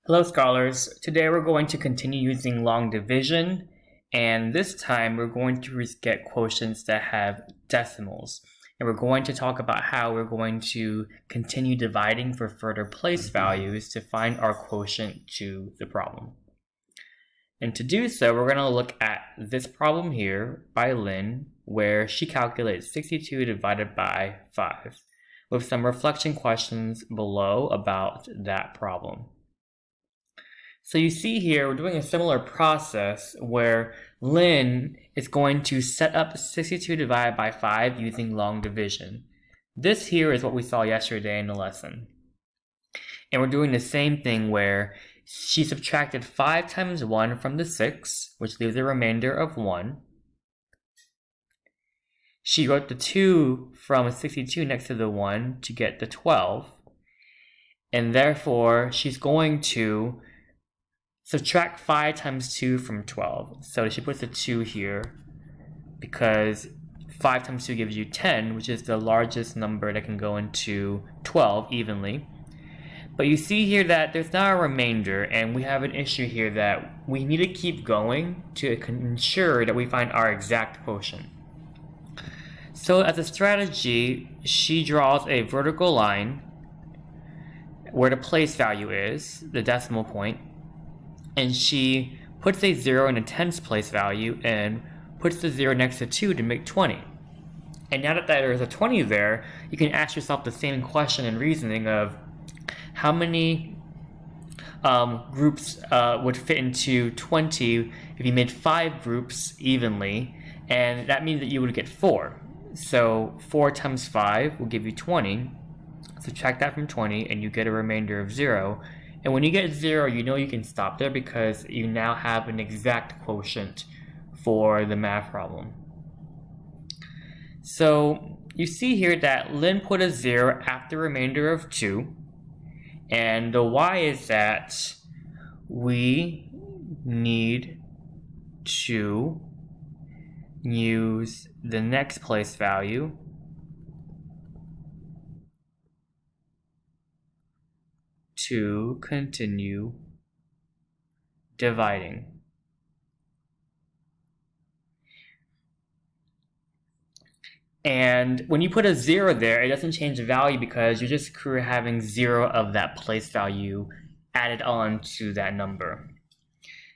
Hello scholars, today we're going to continue using long division, and this time we're going to get quotients that have decimals. And we're going to talk about how we're going to continue dividing for further place values to find our quotient to the problem. And to do so, we're going to look at this problem here by Lynn, where she calculates 62 divided by 5, with some reflection questions below about that problem. So you see here, we're doing a similar process where Lynn is going to set up 62 divided by 5 using long division. This here is what we saw yesterday in the lesson. And we're doing the same thing where she subtracted 5 times 1 from the 6, which leaves a remainder of 1. She wrote the 2 from 62 next to the 1 to get the 12. And therefore, she's going to subtract 5 times 2 from 12. So she puts a 2 here because 5 times 2 gives you 10, which is the largest number that can go into 12 evenly. But you see here that there's not a remainder, and we have an issue here that we need to keep going to ensure that we find our exact quotient. So as a strategy, she draws a vertical line where the place value is, the decimal point, and she puts a 0 in a tens place value and puts the 0 next to 2 to make 20. And now that there's a 20 there, you can ask yourself the same question and reasoning of how many groups would fit into 20 if you made 5 groups evenly, and that means that you would get 4. So 4 times 5 will give you 20. Subtract that from 20 and you get a remainder of 0. And when you get 0, you know you can stop there because you now have an exact quotient for the math problem. So you see here that Lynn put a 0 after a remainder of 2. And the why is that we need to use the next place value to continue dividing. And when you put a 0 there, it doesn't change the value because you're just having 0 of that place value added on to that number.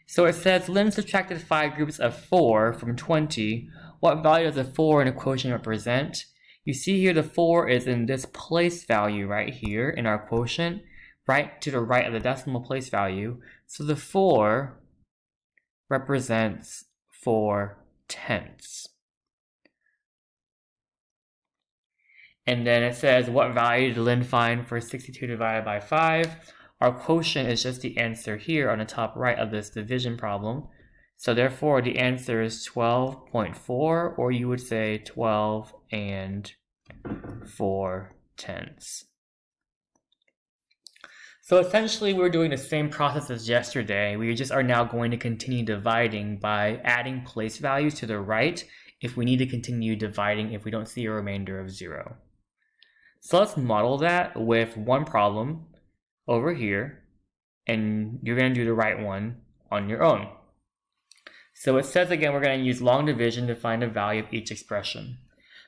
So it says Lynn subtracted 5 groups of 4 from 20. What value does a 4 in a quotient represent? You see here the 4 is in this place value right here in our quotient, right to the right of the decimal place value. So the 4 represents 4 tenths. And then it says, what value did Lynn find for 62 divided by 5? Our quotient is just the answer here on the top right of this division problem. So therefore, the answer is 12.4, or you would say 12 and 4 tenths. So essentially, we're doing the same process as yesterday. We just are now going to continue dividing by adding place values to the right if we need to continue dividing if we don't see a remainder of 0. So let's model that with one problem over here, and you're going to do the right one on your own. So it says again, we're going to use long division to find the value of each expression.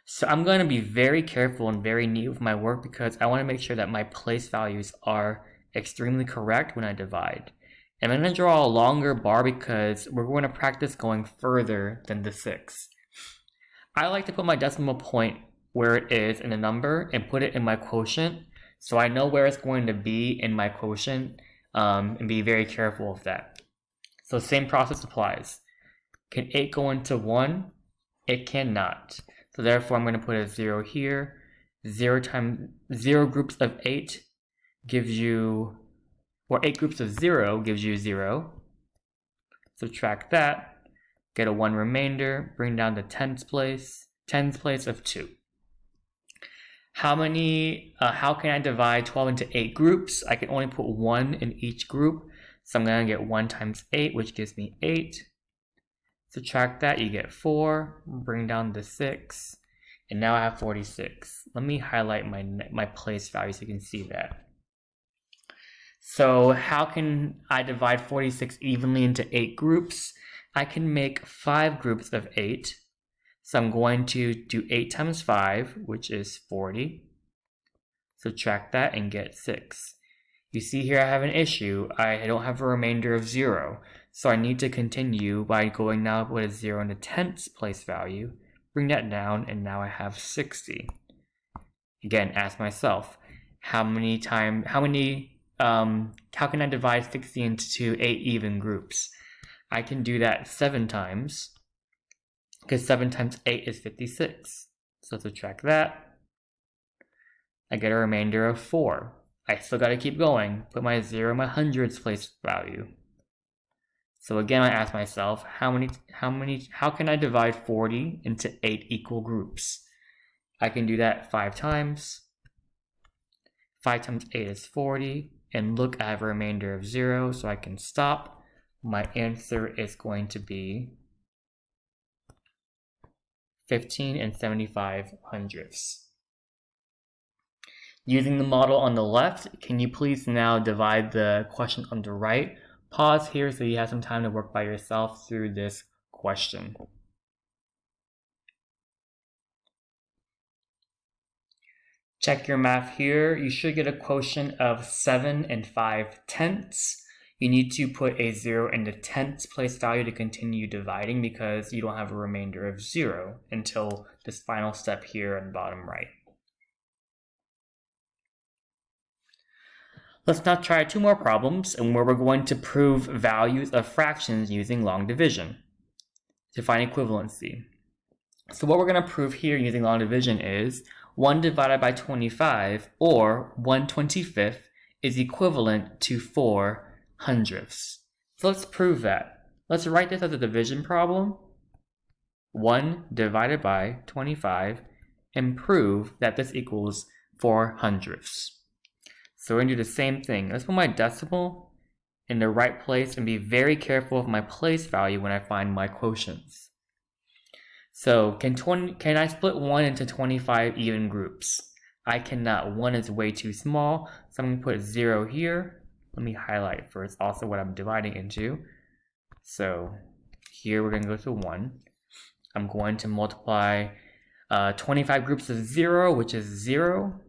So I'm going to be very careful and very neat with my work because I want to make sure that my place values are extremely correct when I divide. And I'm going to draw a longer bar because we're going to practice going further than the 6. I like to put my decimal point where it is in a number and put it in my quotient so I know where it's going to be in my quotient and be very careful of that. So same process applies. Can 8 go into 1? It cannot. So therefore I'm going to put a 0 here. 0 times 0 groups of 8 gives you, or 8 groups of 0 gives you 0. Subtract that, get a 1 remainder, bring down the tens place of 2. How can I divide 12 into 8 groups? I can only put 1 in each group. So I'm going to get 1 times 8, which gives me 8. Subtract that, you get 4. Bring down the 6. And now I have 46. Let me highlight my place value so you can see that. So how can I divide 46 evenly into 8 groups? I can make 5 groups of 8. So I'm going to do 8 times 5, which is 40. Subtract that and get 6. You see here I have an issue. I don't have a remainder of 0. So I need to continue by going now with a 0 in the tens place value. Bring that down, and now I have 60. Again, ask myself, how can I divide 60 into 8 even groups? I can do that 7 times, because 7 times 8 is 56. So subtract that. I get a remainder of 4. I still got to keep going. Put my 0 in my hundreds place value. So again, I ask myself, how can I divide 40 into 8 equal groups? I can do that 5 times. 5 times 8 is 40. And look, I have a remainder of 0, so I can stop. My answer is going to be 15 75 hundredths. Using the model on the left, can you please now divide the question on the right? Pause here so you have some time to work by yourself through this question. Check your math here. You should get a quotient of 7 5/10. You need to put a 0 in the tenths place value to continue dividing because you don't have a remainder of 0 until this final step here on the bottom right. Let's now try 2 more problems and where we're going to prove values of fractions using long division to find equivalency. So what we're going to prove here using long division is 1 divided by 25 or 1/25 is equivalent to 4 hundredths. So let's prove that. Let's write this as a division problem. 1 divided by 25 and prove that this equals 4 hundredths. So we're going to do the same thing. Let's put my decimal in the right place and be very careful of my place value when I find my quotients. So can I split 1 into 25 even groups? I cannot. 1 is way too small, so I'm going to put 0 here. Let me highlight first also what I'm dividing into. So here we're going to go to 1. I'm going to multiply 25 groups of 0, which is 0.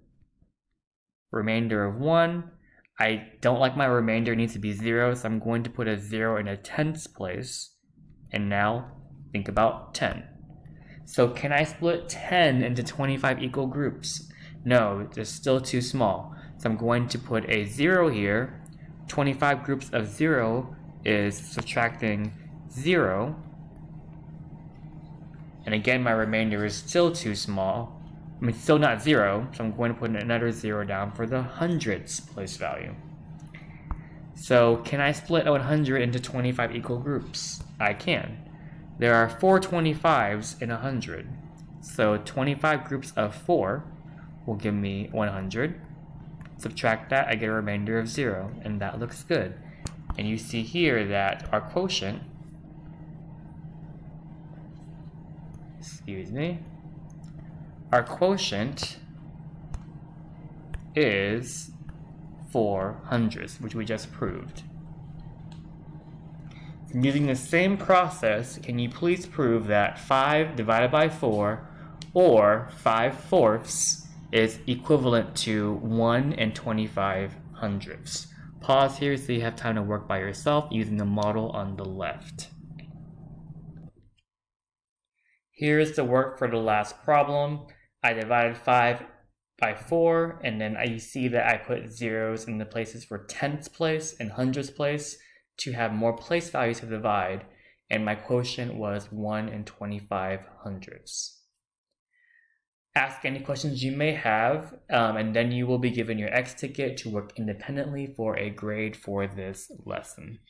Remainder of 1. I don't like my remainder, it needs to be 0, so I'm going to put a 0 in a tenths place. And now think about 10. So can I split 10 into 25 equal groups? No, it's still too small. So I'm going to put a 0 here. 25 groups of 0 is subtracting 0. And again, my remainder is still too small. I mean, still not 0, so I'm going to put another 0 down for the hundredths place value. So can I split 100 into 25 equal groups? I can. There are 4 25s in 100. So 25 groups of 4 will give me 100. Subtract that, I get a remainder of 0, and that looks good. And you see here that our quotient, our quotient is 4 hundredths, which we just proved. Using the same process, can you please prove that 5 divided by 4 or 5/4 is equivalent to 1 25 hundredths? Pause here so you have time to work by yourself using the model on the left. Here's the work for the last problem. I divided 5 by 4, and then you see that I put zeros in the places for tenths place and hundredths place to have more place values to divide, and my quotient was 1 25 hundredths. Ask any questions you may have, and then you will be given your X ticket to work independently for a grade for this lesson.